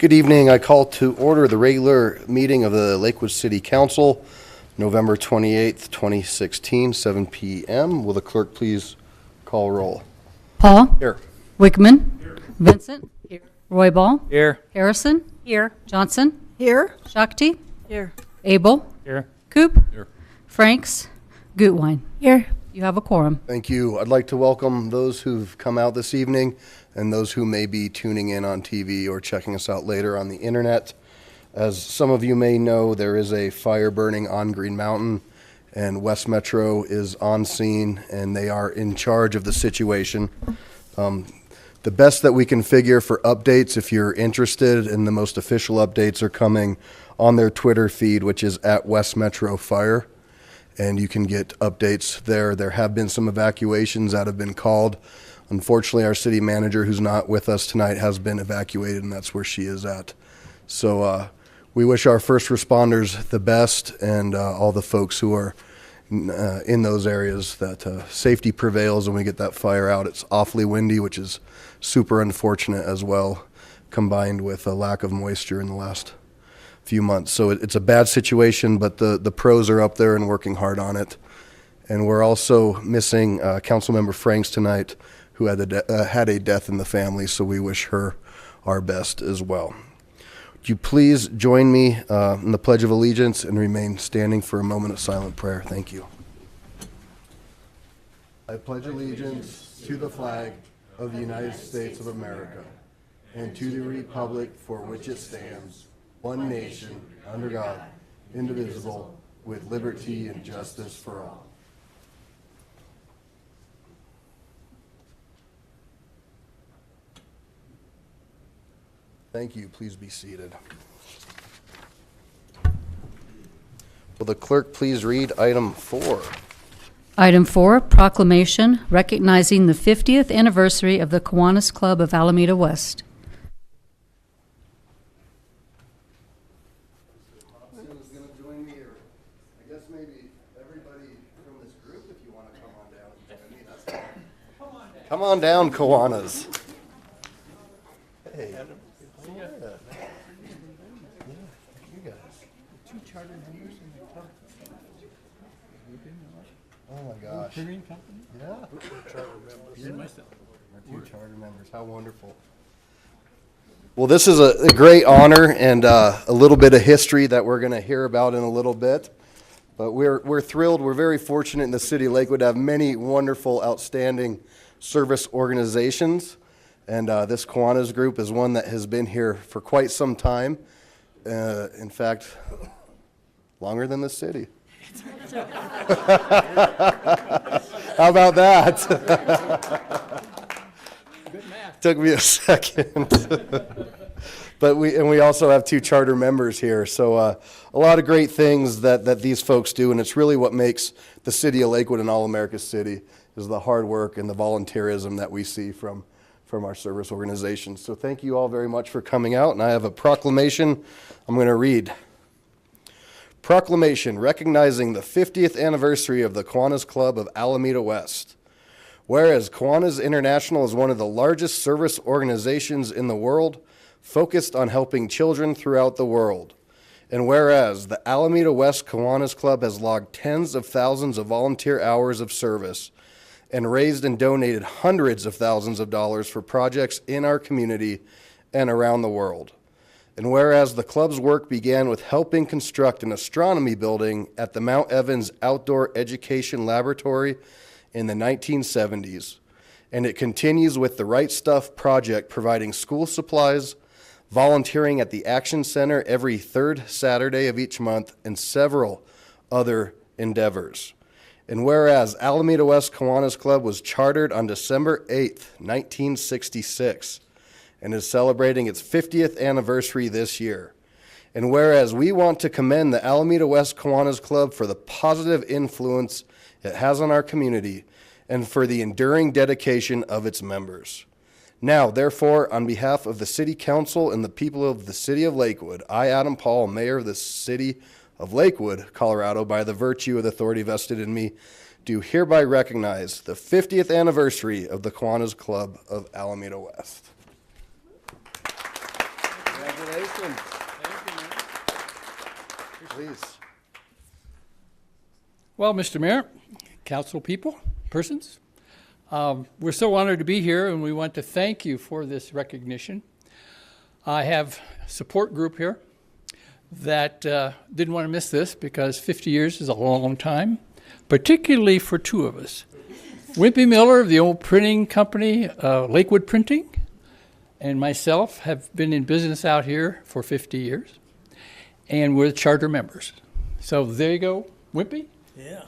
Good evening. I call to order the regular meeting of the Lakewood City Council, November 28th, 2016, 7 p.m. Will the clerk please call roll? Paul. Here. Wickman. Vincent. Here. Royball. Here. Harrison. Here. Johnson. Here. Shakti. Here. Abel. Here. Coop. Here. Franks. Gutwein. Here. You have a quorum. Thank you. I'd like to welcome those who've come out this evening and those who may be tuning in on TV or checking us out later on the internet. As some of you may know, there is a fire burning on Green Mountain, and West Metro is on scene, and they are in charge of the situation. The best that we can figure for updates, if you're interested, and the most official updates are coming on their Twitter feed, which is at West Metro Fire, and you can get updates there. There have been some evacuations that have been called. Unfortunately, our city manager, who's not with us tonight, has been evacuated, and that's where she is at. So we wish our first responders the best, and all the folks who are in those areas that safety prevails and we get that fire out. It's awfully windy, which is super unfortunate as well, combined with a lack of moisture in the last few months. So it's a bad situation, but the pros are up there and working hard on it. And we're also missing Councilmember Franks tonight, who had a death in the family, so we wish her our best as well. Would you please join me in the Pledge of Allegiance and remain standing for a moment of silent prayer? Thank you. I pledge allegiance to the flag of the United States of America and to the republic for which it stands, one nation, under God, indivisible, with liberty and justice for all. Thank you. Please be seated. Will the clerk please read item 4? Item 4, proclamation recognizing the 50th anniversary of the Kiwanis Club of Alameda West. Is going to join me, or I guess maybe everybody from this group, if you want to come on down and join me. That's fine. Come on down, Kiwanis. Hey. You guys. Two charter members in the club. Oh my gosh. Brewing company? Yeah. And myself. Our 2 charter members. How wonderful. Well, this is a great honor and a little bit of history that we're going to hear about in a little bit. But we're thrilled. We're very fortunate in the city of Lakewood to have many wonderful, outstanding service organizations. And this Kiwanis group is one that has been here for quite some time. In fact, longer than the city. How about that? Good math. Took me a second. But we also have 2 charter members here. So a lot of great things that these folks do, and it's really what makes the city of Lakewood an all-America city, is the hard work and the volunteerism that we see from our service organizations. So thank you all very much for coming out, and I have a proclamation I'm going to read. Proclamation recognizing the 50th anniversary of the Kiwanis Club of Alameda West. Whereas Kiwanis International is one of the largest service organizations in the world, focused on helping children throughout the world. And whereas the Alameda West Kiwanis Club has logged tens of thousands of volunteer hours of service and raised and donated hundreds of thousands of dollars for projects in our community and around the world. And whereas the club's work began with helping construct an astronomy building at the Mount Evans Outdoor Education Laboratory in the 1970s, and it continues with the Right Stuff project providing school supplies, volunteering at the Action Center every 3rd Saturday of each month, and several other endeavors. And whereas Alameda West Kiwanis Club was chartered on December 8th, 1966, and is celebrating its 50th anniversary this year. And whereas we want to commend the Alameda West Kiwanis Club for the positive influence it has on our community and for the enduring dedication of its members. Now, therefore, on behalf of the City Council and the people of the City of Lakewood, I, Adam Paul, Mayor of the City of Lakewood, Colorado, by the virtue of the authority vested in me, do hereby recognize the 50th anniversary of the Kiwanis Club of Alameda West. Congratulations. Please. Well, Mr. Mayor, council people, persons, we're so honored to be here, and we want to thank you for this recognition. I have a support group here that didn't want to miss this because 50 years is a long time, particularly for two of us. Wimpy Miller of the old printing company, Lakewood Printing, and myself have been in business out here for 50 years, and we're charter members. So there you go, Wimpy. Yeah.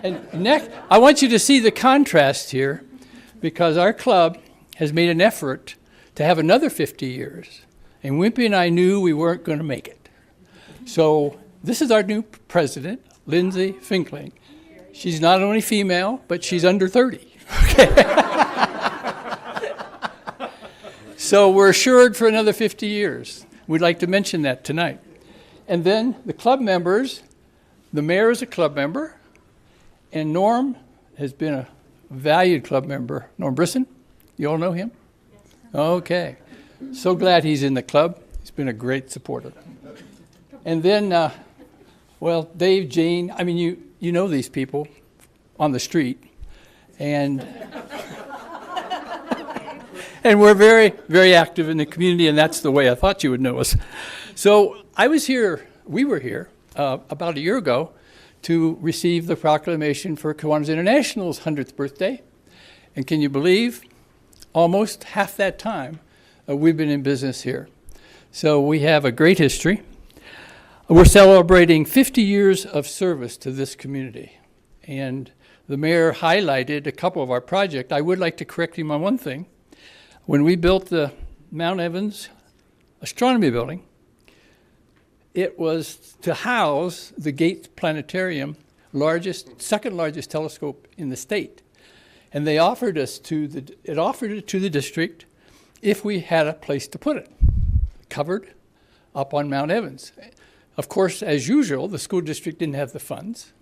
And next, I want you to see the contrast here, because our club has made an effort to have another 50 years, and Wimpy and I knew we weren't going to make it. So this is our new president, Lindsay Finkling. She's not only female, but she's under 30. So we're assured for another 50 years. We'd like to mention that tonight. And then the club members, the mayor is a club member, and Norm has been a valued club member. Norm Brisson, you all know him? Okay. So glad he's in the club. He's been a great supporter. And then, well, Dave, Jane, I mean, you know these people on the street. And and we're very, very active in the community, and that's the way I thought you would know us. So we were here about a year ago to receive the proclamation for Kiwanis International's 100th birthday. And can you believe, almost half that time, we've been in business here. So we have a great history. We're celebrating 50 years of service to this community. And the mayor highlighted a couple of our projects. I would like to correct him on one thing. When we built the Mount Evans Astronomy Building, it was to house the Gates Planetarium, second largest telescope in the state. And they offered it to the district if we had a place to put it, covered up on Mount Evans. Of course, as usual, the school district didn't have the funds.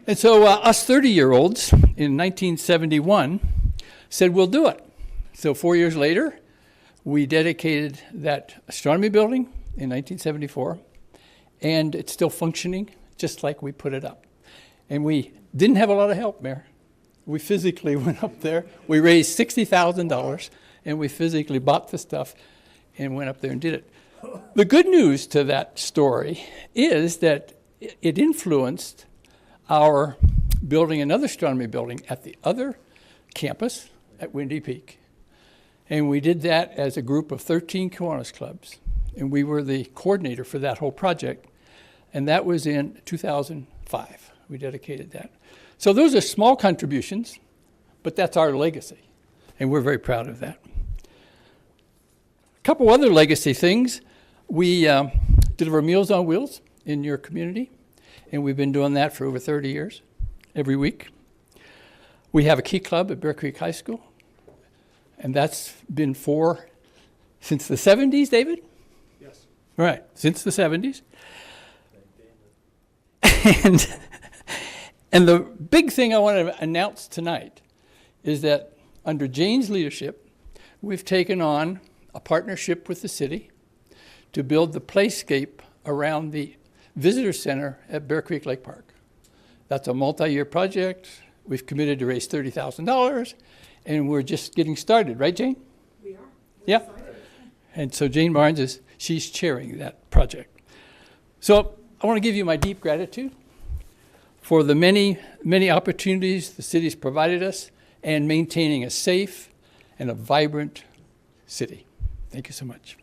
And so us 30-year-olds in 1971 said, we'll do it. So 4 years later, we dedicated that astronomy building in 1974, and it's still functioning just like we put it up. And we didn't have a lot of help, Mayor. We physically went up there. We raised $60,000, and we physically bought the stuff and went up there and did it. The good news to that story is that it influenced our building another astronomy building at the other campus at Windy Peak. And we did that as a group of 13 Kiwanis clubs. And we were the coordinator for that whole project. And that was in 2005. We dedicated that. So those are small contributions, but that's our legacy. And we're very proud of that. A couple other legacy things. We deliver Meals on Wheels in your community. And we've been doing that for over 30 years, every week. We have a Key Club at Bear Creek High School. And that's been since the 70s, David? Yes. Right, since the 70s. And the big thing I want to announce tonight is that under Jane's leadership, we've taken on a partnership with the city to build the playscape around the visitor center at Bear Creek Lake Park. That's a multi-year project. We've committed to raise $30,000, and we're just getting started, right, Jane? We are. Yeah. And so Jane Barnes she's chairing that project. So I want to give you my deep gratitude for the many, many opportunities the city's provided us and maintaining a safe and a vibrant city. Thank you so much.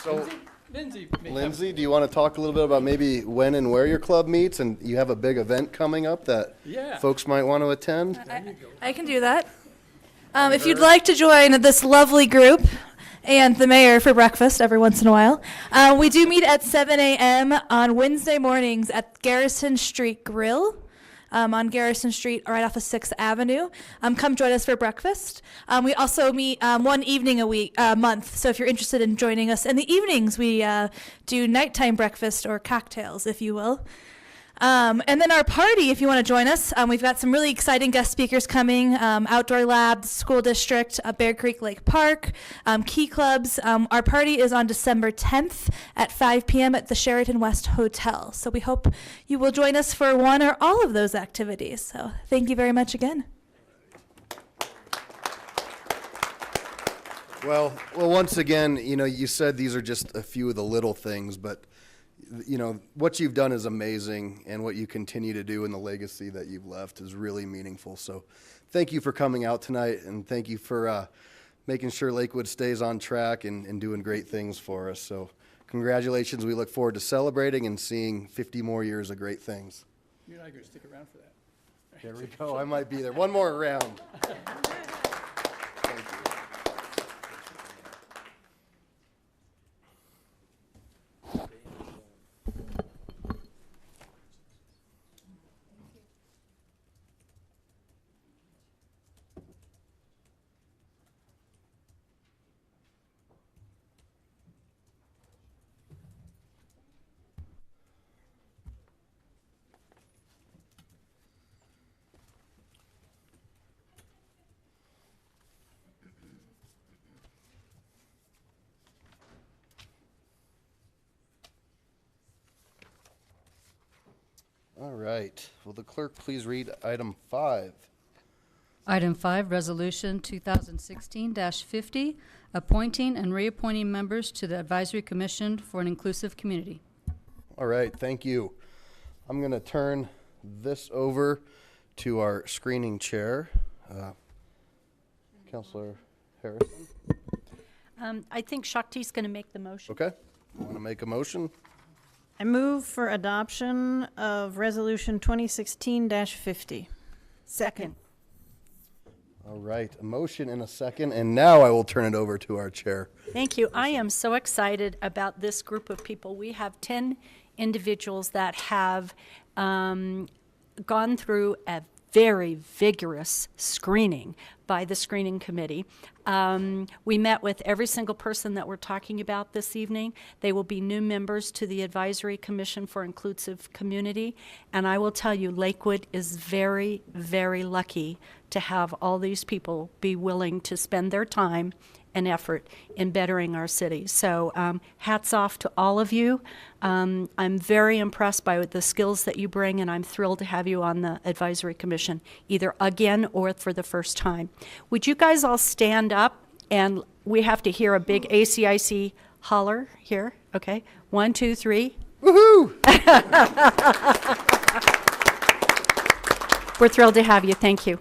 So, Lindsay, do you want to talk a little bit about maybe when and where your club meets? And you have a big event coming up that folks might want to attend? I can do that. If you'd like to join this lovely group and the mayor for breakfast every once in a while, we do meet at 7 a.m. on Wednesday mornings at Garrison Street Grill. On Garrison Street, right off of 6th Avenue. Come join us for breakfast. We also meet one evening a month. So if you're interested in joining us in the evenings, we do nighttime breakfast or cocktails, if you will. And then our party, if you want to join us, we've got some really exciting guest speakers coming. Outdoor Lab, School District, Bear Creek Lake Park, Key Clubs. Our party is on December 10th at 5 p.m. at the Sheraton West Hotel. So we hope you will join us for one or all of those activities. So thank you very much again. Well, once again, you said these are just a few of the little things, but what you've done is amazing, and what you continue to do and the legacy that you've left is really meaningful. So thank you for coming out tonight, and thank you for making sure Lakewood stays on track and doing great things for us. So congratulations. We look forward to celebrating and seeing 50 more years of great things. You're not going to stick around for that. There we go. I might be there. One more round. All right. Will the clerk please read item 5? Item 5, Resolution 2016-50, appointing and reappointing members to the Advisory Commission for an Inclusive Community. All right. Thank you. I'm going to turn this over to our screening chair, Councilor Harrison. I think Shakti's going to make the motion. Okay. Want to make a motion? I move for adoption of Resolution 2016-50. Second. All right. A motion and a second, and now I will turn it over to our chair. Thank you. I am so excited about this group of people. We have 10 individuals that have gone through a very vigorous screening by the screening committee. We met with every single person that we're talking about this evening. They will be new members to the Advisory Commission for Inclusive Community. And I will tell you, Lakewood is very, very lucky to have all these people be willing to spend their time and effort in bettering our city. So hats off to all of you. I'm very impressed by the skills that you bring, and I'm thrilled to have you on the Advisory Commission, either again or for the first time. Would you guys all stand up, and we have to hear a big ACIC holler here, okay? 1, 2, 3. Woohoo! We're thrilled to have you. Thank you.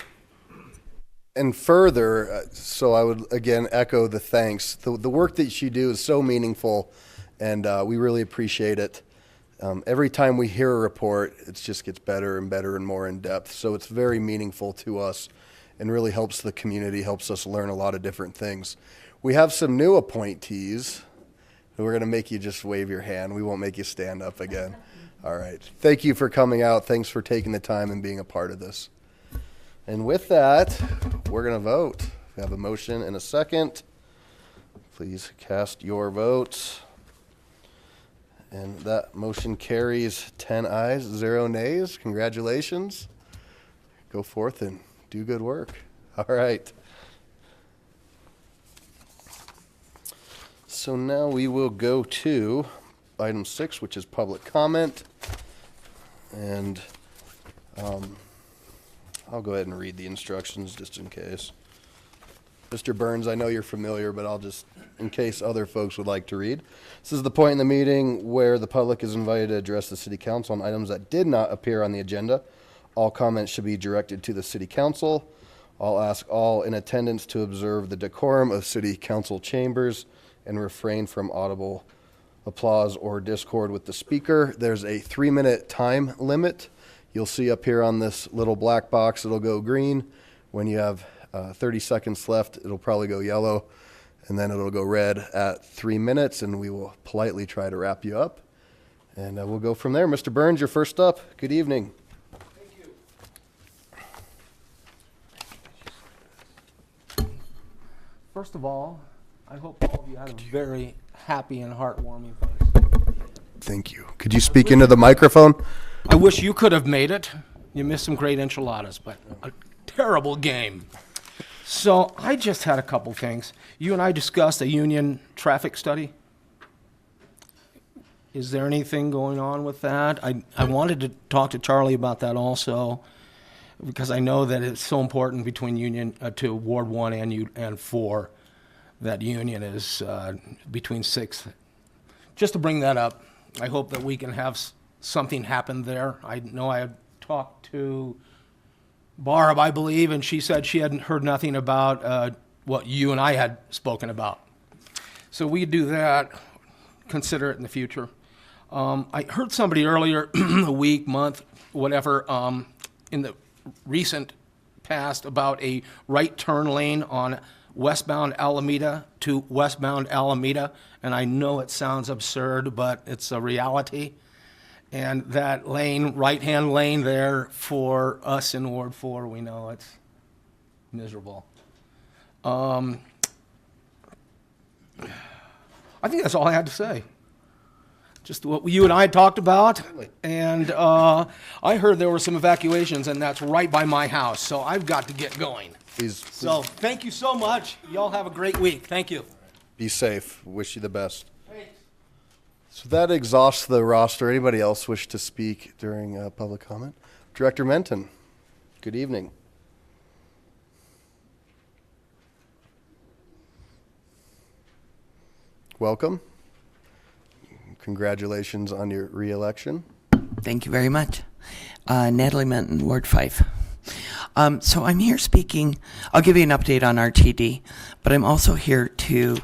And further, so I would again echo the thanks. The work that you do is so meaningful, and we really appreciate it. Every time we hear a report, it just gets better and better and more in depth. So it's very meaningful to us and really helps the community, helps us learn a lot of different things. We have some new appointees. We're going to make you just wave your hand. We won't make you stand up again. All right. Thank you for coming out. Thanks for taking the time and being a part of this. And with that, we're going to vote. We have a motion and a second. Please cast your votes. And that motion carries 10 ayes, 0 nays. Congratulations. Go forth and do good work. All right. So now we will go to item 6, which is public comment. And I'll go ahead and read the instructions just in case. Mr. Burns, I know you're familiar, but I'll just, in case other folks would like to read. This is the point in the meeting where the public is invited to address the city council on items that did not appear on the agenda. All comments should be directed to the city council. I'll ask all in attendance to observe the decorum of city council chambers and refrain from audible applause or discord with the speaker. There's a 3-minute time limit. You'll see up here on this little black box, it'll go green. When you have 30 seconds left, it'll probably go yellow, and then it'll go red at 3 minutes, and we will politely try to wrap you up. And we'll go from there. Mr. Burns, you're first up. Good evening. Thank you. First of all, I hope all of you had a very happy and heartwarming Thank you. Could you speak into the microphone? I wish you could have made it. You missed some great enchiladas, but a terrible game. So I just had a couple things. You and I discussed a union traffic study. Is there anything going on with that? I wanted to talk to Charlie about that also, because I know that it's so important between Union to Ward 1 and 4. That Union is between 6. Just to bring that up, I hope that we can have something happen there. I know I had talked to Barb, I believe, and she said she hadn't heard nothing about what you and I had spoken about. So we do that, consider it in the future. I heard somebody earlier, a week, month, whatever, in the recent past about a right turn lane on westbound Alameda to westbound Alameda, and I know it sounds absurd, but it's a reality. And that lane, right-hand lane there for us in Ward 4, we know it's miserable. I think that's all I had to say. Just what you and I talked about, and I heard there were some evacuations, and that's right by my house, so I've got to get going. Please So, thank you so much. Y'all have a great week. Thank you. be safe. Wish you the best. So that exhausts the roster. Anybody else wish to speak during public comment? Director Menton, good evening. Welcome. Congratulations on your reelection. Thank you very much. Natalie Menton, Ward 5. So I'm here speaking, I'll give you an update on RTD, but I'm also here to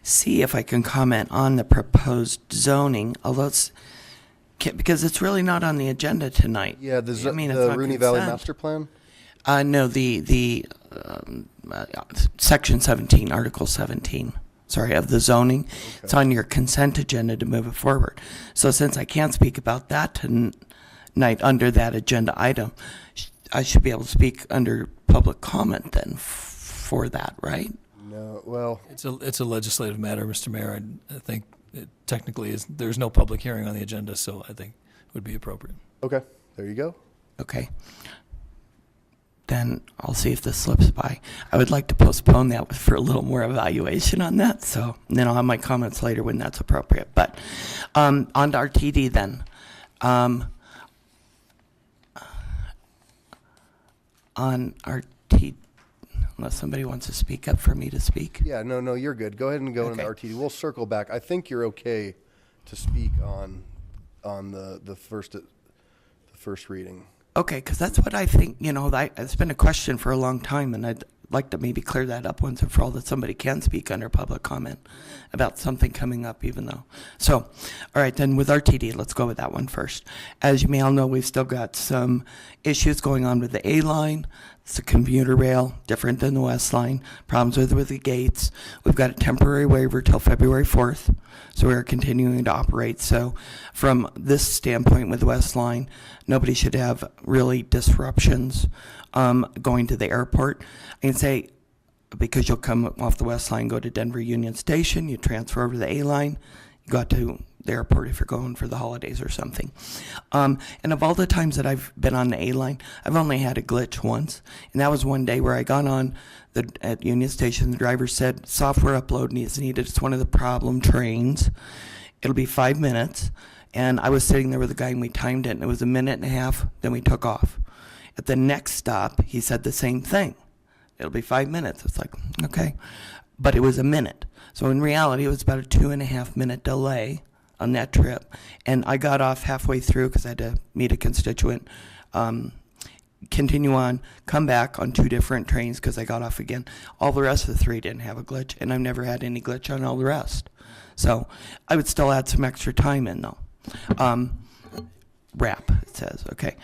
see if I can comment on the proposed zoning, although it's, because it's really not on the agenda tonight. Yeah, I mean, it's the not Rooney Valley consent. Master Plan? No, the Section 17, Article 17, sorry, of the zoning. It's on your consent agenda to move it forward. So since I can't speak about that tonight under that agenda item, I should be able to speak under public comment then for that, right? No, well, It's a legislative matter, Mr. Mayor. I think it technically there's no public hearing on the agenda, so I think it would be appropriate. okay, there you go. Okay. Then I'll see if this slips by. I would like to postpone that for a little more evaluation on that, so and then I'll have my comments later when that's appropriate. But on to RTD then. On RTD, unless somebody wants to speak up for me to speak. Yeah, no, you're good. Go ahead and go into Okay. RTD. We'll circle back. I think you're okay to speak on the first reading. Okay, because that's what I think, it's been a question for a long time, and I'd like to maybe clear that up once and for all, that somebody can speak under public comment about something coming up, even though. So, all right, then with RTD, let's go with that one first. As you may all know, we've still got some issues going on with the A line. It's a commuter rail, different than the West line. Problems with the gates. We've got a temporary waiver till February 4th, so we're continuing to operate. So from this standpoint with the West line, nobody should have really disruptions going to the airport. I can say, because you'll come off the West line, go to Denver Union Station, you transfer over to the A line, you go out to the airport if you're going for the holidays or something. And of all the times that I've been on the A line, I've only had a glitch once, and that was one day where I got on at Union Station. The driver said software upload is needed. It's one of the problem trains. It'll be 5 minutes, and I was sitting there with the guy and we timed it, and it was 1.5 minutes. Then we took off. At the next stop, he said the same thing. It'll be 5 minutes. It's like, okay, but it was 1 minute. So in reality, it was about a 2.5 minute delay on that trip, and I got off halfway through because I had to meet a constituent, continue on, come back on 2 different trains because I got off again. All the rest of the 3 didn't have a glitch, and I've never had any glitch on all the rest. So I would still add some extra time in though. Wrap, it says, okay.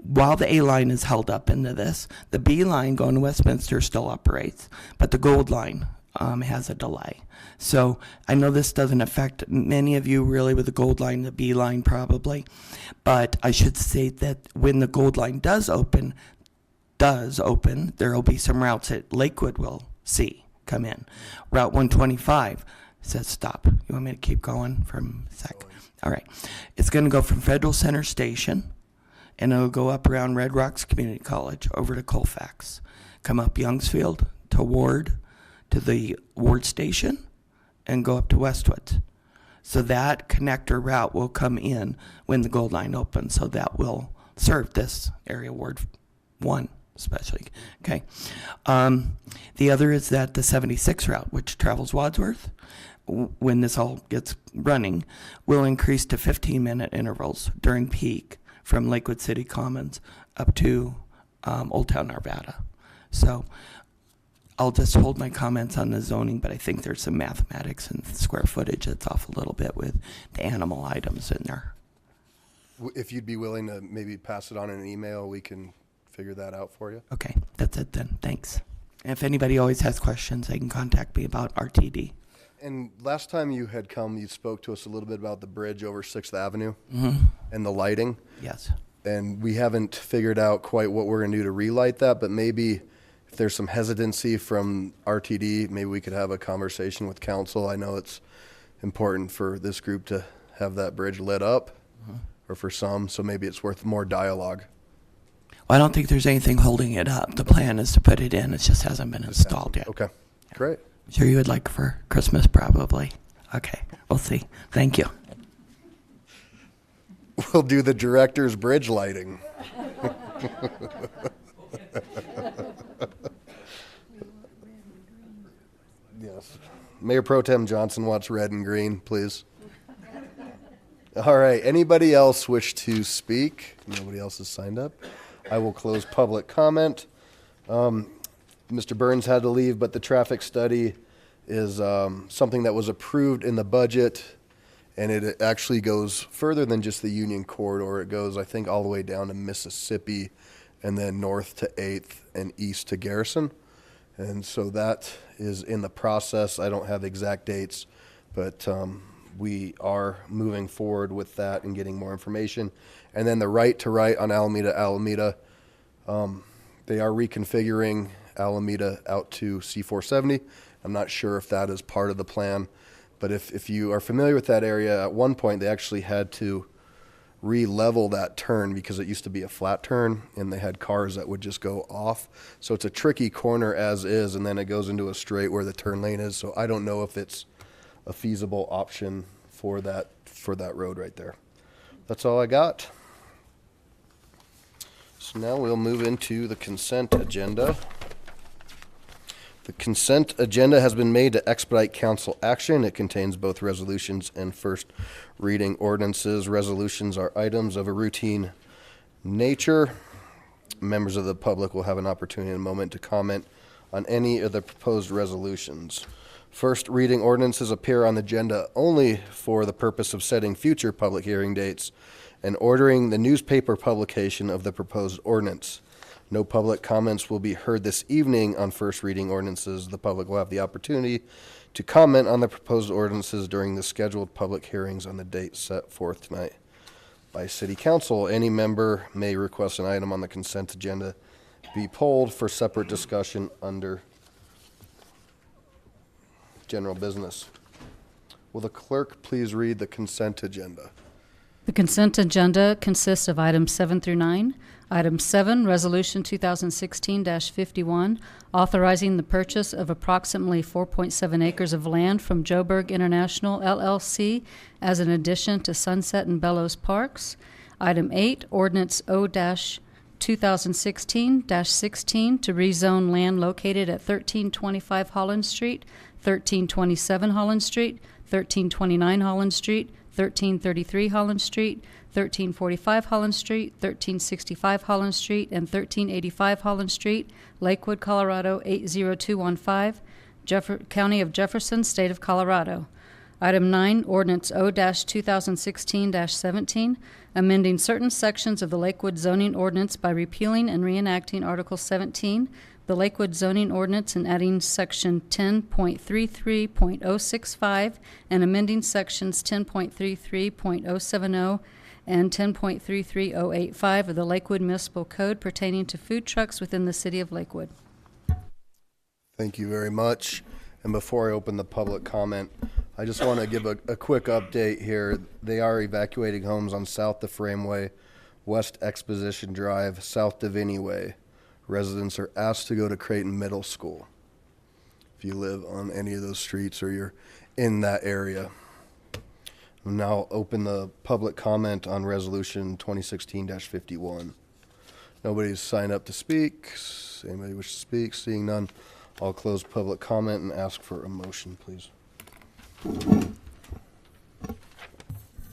While the A line is held up into this, the B line going to Westminster still operates, but the Gold line has a delay. So I know this doesn't affect many of you really with the Gold line, the B line probably, but I should say that when the Gold line does open, there will be some routes that Lakewood will see come in. Route 125 says stop. You want me to keep going from a sec? All right. It's going to go from Federal Center Station, and it'll go up around Red Rocks Community College over to Colfax, come up Youngsfield to Ward, to the Ward Station, and go up to Westwood. So that connector route will come in when the Gold Line opens, so that will serve this area, Ward 1 especially. Okay. The other is that the 76 route, which travels Wadsworth, when this all gets running, will increase to 15-minute intervals during peak from Lakewood City Commons up to Old Town Arvada. So I'll just hold my comments on the zoning, but I think there's some mathematics and square footage that's off a little bit with the animal items in there. If you'd be willing to maybe pass it on in an email, we can figure that out for you. Okay, that's it then. Thanks. And if anybody always has questions, they can contact me about RTD. And last time you had come, you spoke to us a little bit about the bridge over 6th Avenue and the lighting. Yes. And we haven't figured out quite what we're going to do to relight that, but maybe if there's some hesitancy from RTD, maybe we could have a conversation with council. I know it's important for this group to have that bridge lit up, or for some, so maybe it's worth more dialogue. Well, I don't think there's anything holding it up. The plan is to put it in. It just hasn't been installed yet. Okay, great. Sure you would like for Christmas, probably. Okay, we'll see. Thank you. We'll do the director's bridge lighting. Yes. Mayor Pro Tem Johnson wants red and green, please. All right, anybody else wish to speak? Nobody else has signed up. I will close public comment. Mr. Burns had to leave, but the traffic study is something that was approved in the budget, and it actually goes further than just the Union Corridor. It goes, I think, all the way down to Mississippi, and then north to 8th and east to Garrison. And so that is in the process. I don't have exact dates, but we are moving forward with that and getting more information. And then the right to right on Alameda, they are reconfiguring Alameda out to C470. I'm not sure if that is part of the plan, but if you are familiar with that area, at one point they actually had to re-level that turn because it used to be a flat turn and they had cars that would just go off. So it's a tricky corner as is, and then it goes into a straight where the turn lane is. So I don't know if it's a feasible option for that road right there. That's all I got. So now we'll move into the consent agenda. The consent agenda has been made to expedite council action. It contains both resolutions and first reading ordinances. Resolutions are items of a routine nature. Members of the public will have an opportunity in a moment to comment on any of the proposed resolutions. First reading ordinances appear on the agenda only for the purpose of setting future public hearing dates and ordering the newspaper publication of the proposed ordinance. No public comments will be heard this evening on first reading ordinances. The public will have the opportunity to comment on the proposed ordinances during the scheduled public hearings on the date set forth tonight by City Council. Any member may request an item on the consent agenda be polled for separate discussion under general business. Will the clerk please read the consent agenda? The consent agenda consists of items 7 through 9. Item 7, Resolution 2016-51, authorizing the purchase of approximately 4.7 acres of land from Joburg International LLC as an addition to Sunset and Bellows Parks. Item 8, Ordinance O-2016-16 to rezone land located at 1325 Holland Street, 1327 Holland Street, 1329 Holland Street, 1333 Holland Street, 1345 Holland Street, 1365 Holland Street, and 1385 Holland Street, Lakewood, Colorado 80215, County of Jefferson, State of Colorado. Item 9, Ordinance O-2016-17, amending certain sections of the Lakewood zoning ordinance by repealing and reenacting Article 17, the Lakewood zoning ordinance, and adding Section 10.33.065 and amending Sections 10.33.070 and 10.33085 of the Lakewood Municipal Code pertaining to food trucks within the city of Lakewood. Thank you very much. And before I open the public comment, I just want to give a quick update here. They are evacuating homes on South DeFrame Way, West Exposition Drive, South Devaney Way. Residents are asked to go to Creighton Middle School if you live on any of those streets or you're in that area. I'll now open the public comment on Resolution 2016-51. Nobody's signed up to speak. Anybody wish to speak? Seeing none, I'll close public comment and ask for a motion, please.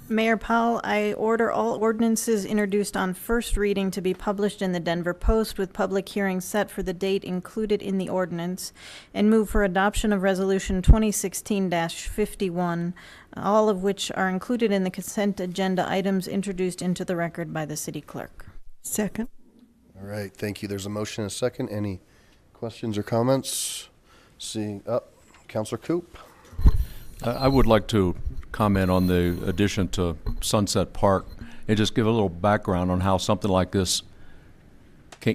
Mayor Powell, I order all ordinances introduced on first reading to be published in the Denver Post with public hearings set for the date included in the ordinance, and move for adoption of Resolution 2016-51, all of which are included in the consent agenda items introduced into the record by the city clerk. Second. All right, thank you. There's a motion and a second. Any questions or comments? Seeing up, Councilor Coop. I would like to comment on the addition to Sunset Park and just give a little background on how something like this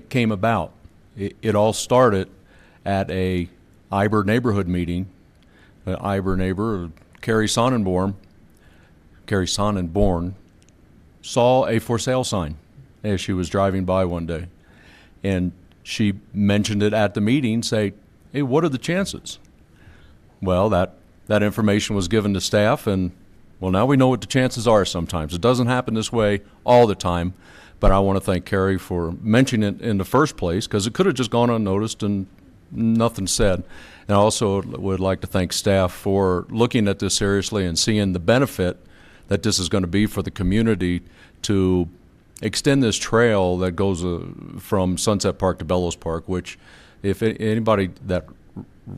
came about. It all started at a Iber neighborhood meeting. Iber neighbor, Carrie Sonnenborn, saw a for sale sign as she was driving by one day. And she mentioned it at the meeting, say, hey, what are the chances? Well, that information was given to staff, and well, now we know what the chances are sometimes. It doesn't happen this way all the time, but I want to thank Carrie for mentioning it in the first place, because it could have just gone unnoticed and nothing said. And I also would like to thank staff for looking at this seriously and seeing the benefit that this is going to be for the community to extend this trail that goes from Sunset Park to Bellows Park, which if anybody that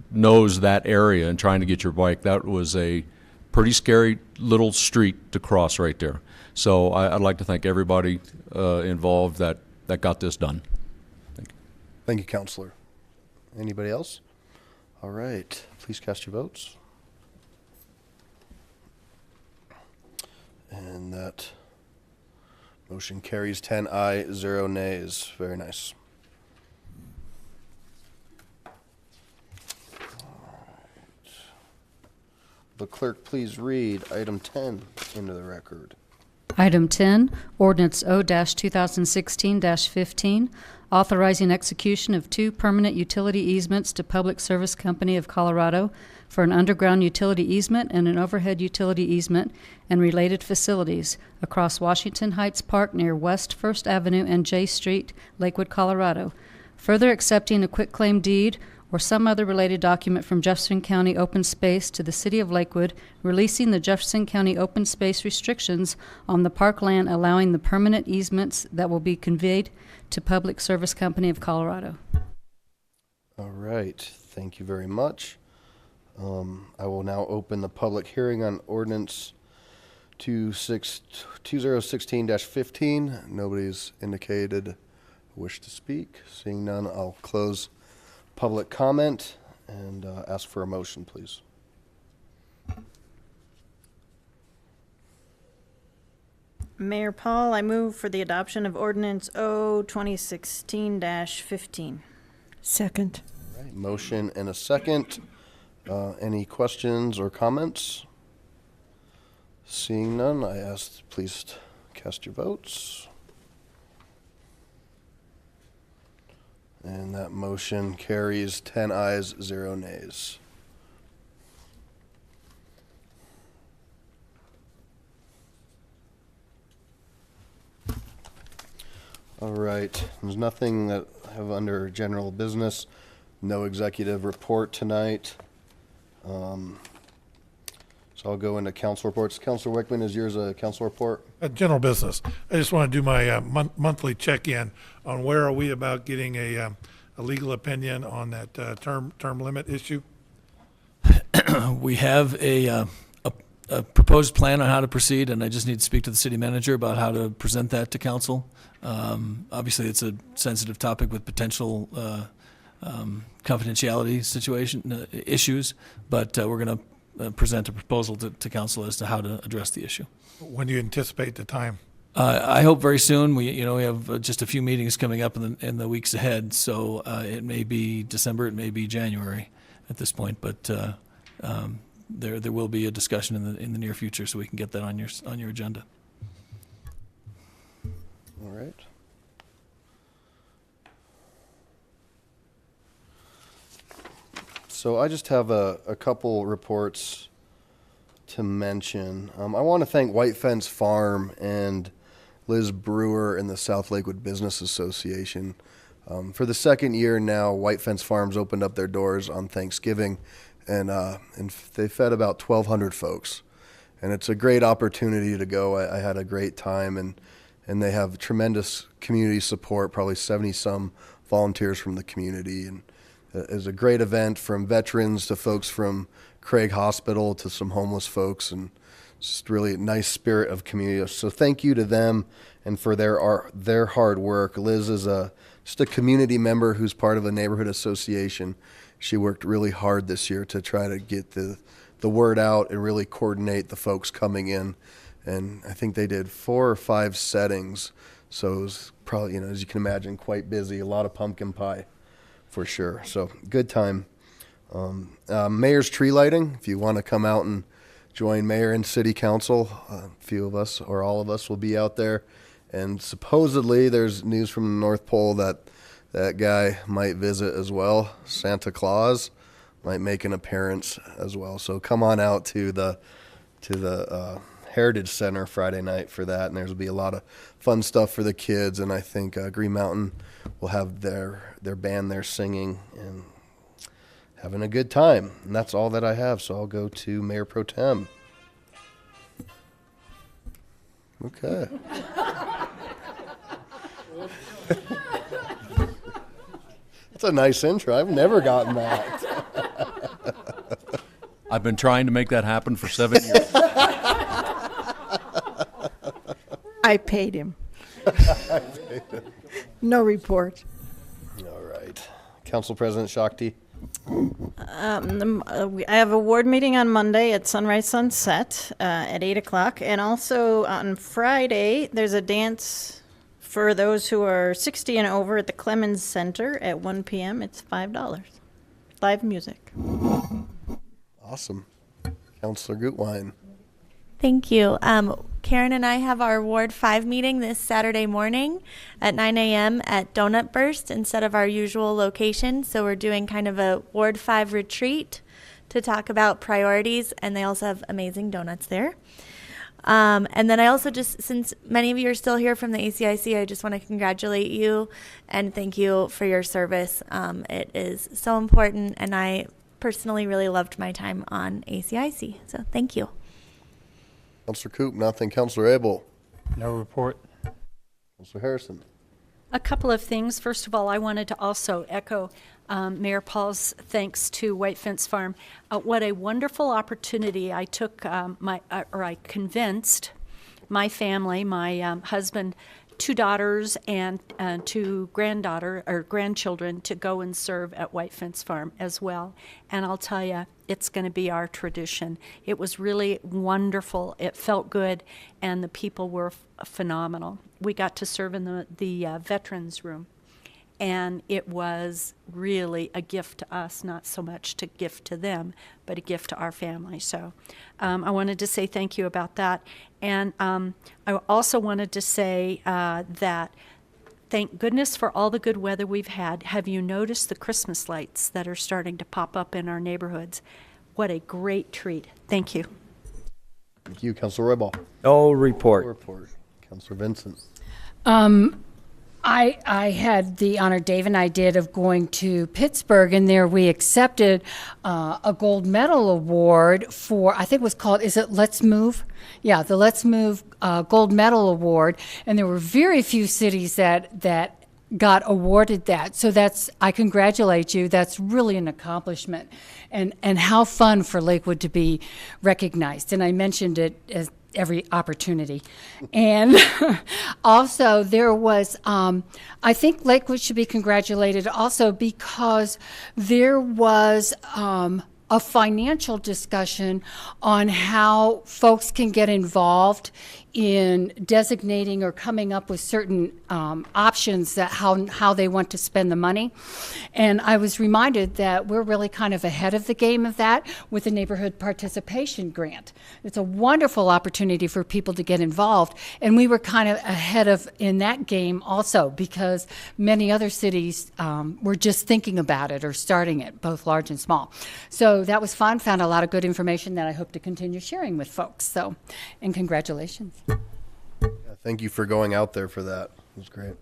knows that area and trying to get your bike, that was a pretty scary little street to cross right there. So I'd like to thank everybody involved that got this done. Thank you. Thank you, Counselor. Anybody else? All right, please cast your votes. And that motion carries 10 ayes, 0 nays. Very nice. The clerk, please read item 10 into the record. Item 10, Ordinance O-2016-15, authorizing execution of 2 permanent utility easements to Public Service Company of Colorado for an underground utility easement and an overhead utility easement and related facilities across Washington Heights Park near West 1st Avenue and J Street, Lakewood, Colorado. Further accepting a quitclaim deed or some other related document from Jefferson County Open Space to the City of Lakewood, releasing the Jefferson County open space restrictions on the park land, allowing the permanent easements that will be conveyed to Public Service Company of Colorado. All right, thank you very much. I will now open the public hearing on ordinance 2016-15. Nobody's indicated a wish to speak. Seeing none, I'll close public comment and ask for a motion, please. Mayor Paul, I move for the adoption of ordinance O-2016-15. Second. All right, motion and a second. Any questions or comments? Seeing none, I ask please cast your votes. And that motion carries 10 ayes, 0 nays. All right, there's nothing that I have under general business. No executive report tonight. So I'll go into council reports. Councilor Wickman, is yours a council report? General business. I just want to do my monthly check-in on where are we about getting a legal opinion on that term limit issue. We have a proposed plan on how to proceed, and I just need to speak to the city manager about how to present that to council. Obviously, it's a sensitive topic with potential confidentiality issues, but we're going to present a proposal to council as to how to address the issue. When do you anticipate the time? I hope very soon. We have just a few meetings coming up in the weeks ahead, so it may be December, it may be January at this point, but there will be a discussion in the near future, so we can get that on your agenda. All right. So I just have a couple reports to mention. I want to thank White Fence Farm and Liz Brewer and the South Lakewood Business Association. For the second year now, White Fence Farms opened up their doors on Thanksgiving, and they fed about 1,200 folks. And it's a great opportunity to go. I had a great time, and they have tremendous community support, probably 70-some volunteers from the community. And it was a great event, from veterans to folks from Craig Hospital to some homeless folks, and just really a nice spirit of community. So thank you to them and for their hard work. Liz is just a community member who's part of a neighborhood association. She worked really hard this year to try to get the word out and really coordinate the folks coming in. And I think they did 4 or 5 settings. So it was probably, as you can imagine, quite busy. A lot of pumpkin pie for sure. So good time. Mayor's tree lighting. If you want to come out and join Mayor and City Council, a few of us or all of us will be out there. And supposedly there's news from the North Pole that guy might visit as well. Santa Claus might make an appearance as well. So come on out to the Heritage Center Friday night for that. And there'll be a lot of fun stuff for the kids. And I think Green Mountain will have their band there singing and having a good time. And that's all that I have. So I'll go to Mayor Pro Tem. Okay. That's a nice intro. I've never gotten that. I've been trying to make that happen for 7 years. I paid him. No report. All right. Council President Shakti. I have a ward meeting on Monday at Sunrise Sunset at 8 o'clock. And also on Friday, there's a dance for those who are 60 and over at the Clemens Center at 1 p.m. It's $5. Live music. Awesome. Councilor Gutwein. Thank you. Karen and I have our Ward 5 meeting this Saturday morning at 9 a.m. at Donut Burst instead of our usual location. So we're doing kind of a Ward 5 retreat to talk about priorities, and they also have amazing donuts there. And then I also just, since many of you are still here from the ACIC, I just want to congratulate you and thank you for your service. It is so important, and I personally really loved my time on ACIC. So thank you. Councilor Coop, nothing. Councilor Abel. No report. Councilor Harrison. A couple of things. First of all, I wanted to also echo Mayor Paul's thanks to White Fence Farm. What a wonderful opportunity. I took I convinced my family, my husband, 2 daughters and 2 grandchildren to go and serve at White Fence Farm as well. And I'll tell you, it's going to be our tradition. It was really wonderful. It felt good, and the people were phenomenal. We got to serve in the veterans room, and it was really a gift to us, not so much to gift to them, but a gift to our family. So I wanted to say thank you about that. And I also wanted to say that thank goodness for all the good weather we've had. Have you noticed the Christmas lights that are starting to pop up in our neighborhoods? What a great treat. Thank you. Thank you, Councilor Roybal. No report. No report. Councilor Vincent. I had the honor, Dave and I did, of going to Pittsburgh, and there we accepted a gold medal award for, I think it was called, is it Let's Move? Yeah, the Let's Move gold medal award, and there were very few cities that got awarded that. So I congratulate you. That's really an accomplishment, and how fun for Lakewood to be recognized. And I mentioned it as every opportunity. And also there was, I think Lakewood should be congratulated also because there was a financial discussion on how folks can get involved in designating or coming up with certain options that how they want to spend the money. And I was reminded that we're really kind of ahead of the game of that with the Neighborhood Participation Grant. It's a wonderful opportunity for people to get involved, and we were kind of ahead of in that game also because many other cities were just thinking about it or starting it, both large and small. So that was fun, found a lot of good information that I hope to continue sharing with folks. So, and congratulations. Thank you for going out there for that. It was great.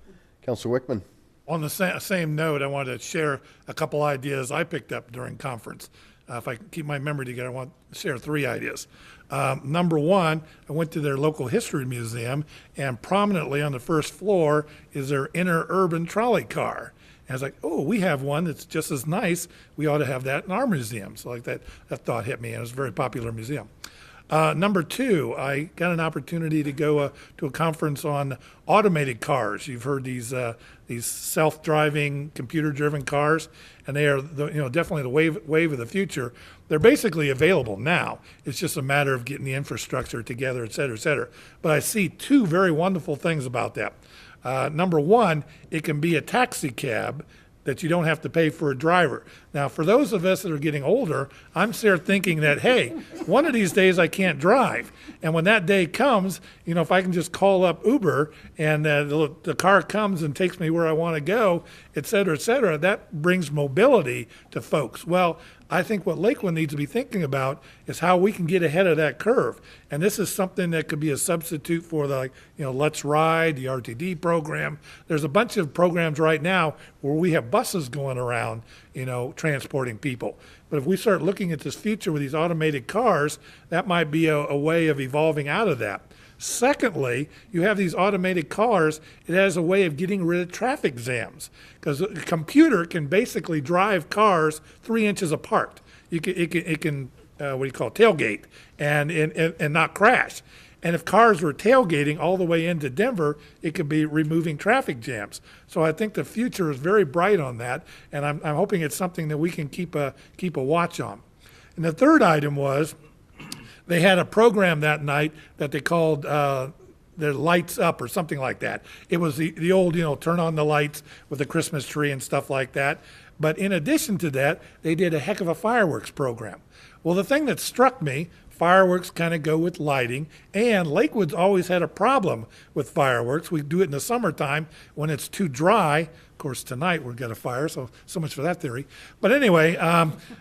Councilor Wickman. On the same note, I wanted to share a couple ideas I picked up during conference. If I can keep my memory together, I want to share 3 ideas. Number one, I went to their local history museum, and prominently on the first floor is their interurban trolley car. And I was like, oh, we have one that's just as nice. We ought to have that in our museum. So like that thought hit me, and it was a very popular museum. Number two, I got an opportunity to go to a conference on automated cars. You've heard these self-driving, computer-driven cars, and they are definitely the wave of the future. They're basically available now. It's just a matter of getting the infrastructure together, et cetera, et cetera. But I see 2 very wonderful things about that. Number one, it can be a taxi cab that you don't have to pay for a driver. Now, for those of us that are getting older, I'm thinking that, hey, one of these days I can't drive. And when that day comes, if I can just call up Uber and the car comes and takes me where I want to go, et cetera, that brings mobility to folks. Well, I think what Lakeland needs to be thinking about is how we can get ahead of that curve. And this is something that could be a substitute for the, Let's Ride, the RTD program. There's a bunch of programs right now where we have buses going around, transporting people. But if we start looking at this future with these automated cars, that might be a way of evolving out of that. Secondly, you have these automated cars. It has a way of getting rid of traffic jams because a computer can basically drive cars 3 inches apart. It can tailgate and not crash. And if cars were tailgating all the way into Denver, it could be removing traffic jams. So I think the future is very bright on that, and I'm hoping it's something that we can keep a watch on. And the third item was, they had a program that night that they called their Lights Up or something like that. It was the old, turn on the lights with the Christmas tree and stuff like that. But in addition to that, they did a heck of a fireworks program. Well, the thing that struck me, fireworks kind of go with lighting, and Lakewood's always had a problem with fireworks. We do it in the summertime when it's too dry. Of course, tonight we've got a fire, so much for that theory. But anyway,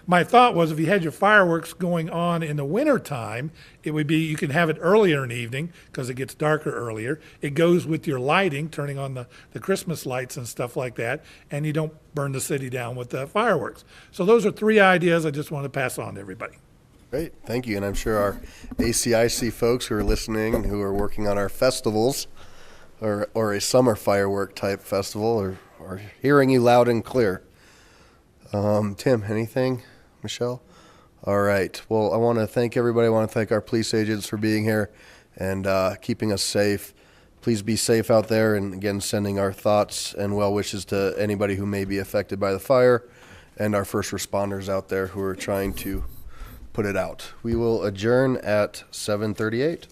my thought was if you had your fireworks going on in the wintertime, it would be you can have it earlier in the evening because it gets darker earlier. It goes with your lighting, turning on the Christmas lights and stuff like that, and you don't burn the city down with the fireworks. So those are 3 ideas I just want to pass on to everybody. Great, thank you. And I'm sure our ACIC folks who are listening, who are working on our festivals or a summer firework type festival are hearing you loud and clear. Tim, anything? Michelle? All right. Well, I want to thank everybody. I want to thank our police agents for being here and keeping us safe. Please be safe out there. And again, sending our thoughts and well wishes to anybody who may be affected by the fire and our first responders out there who are trying to put it out. We will adjourn at 7:38.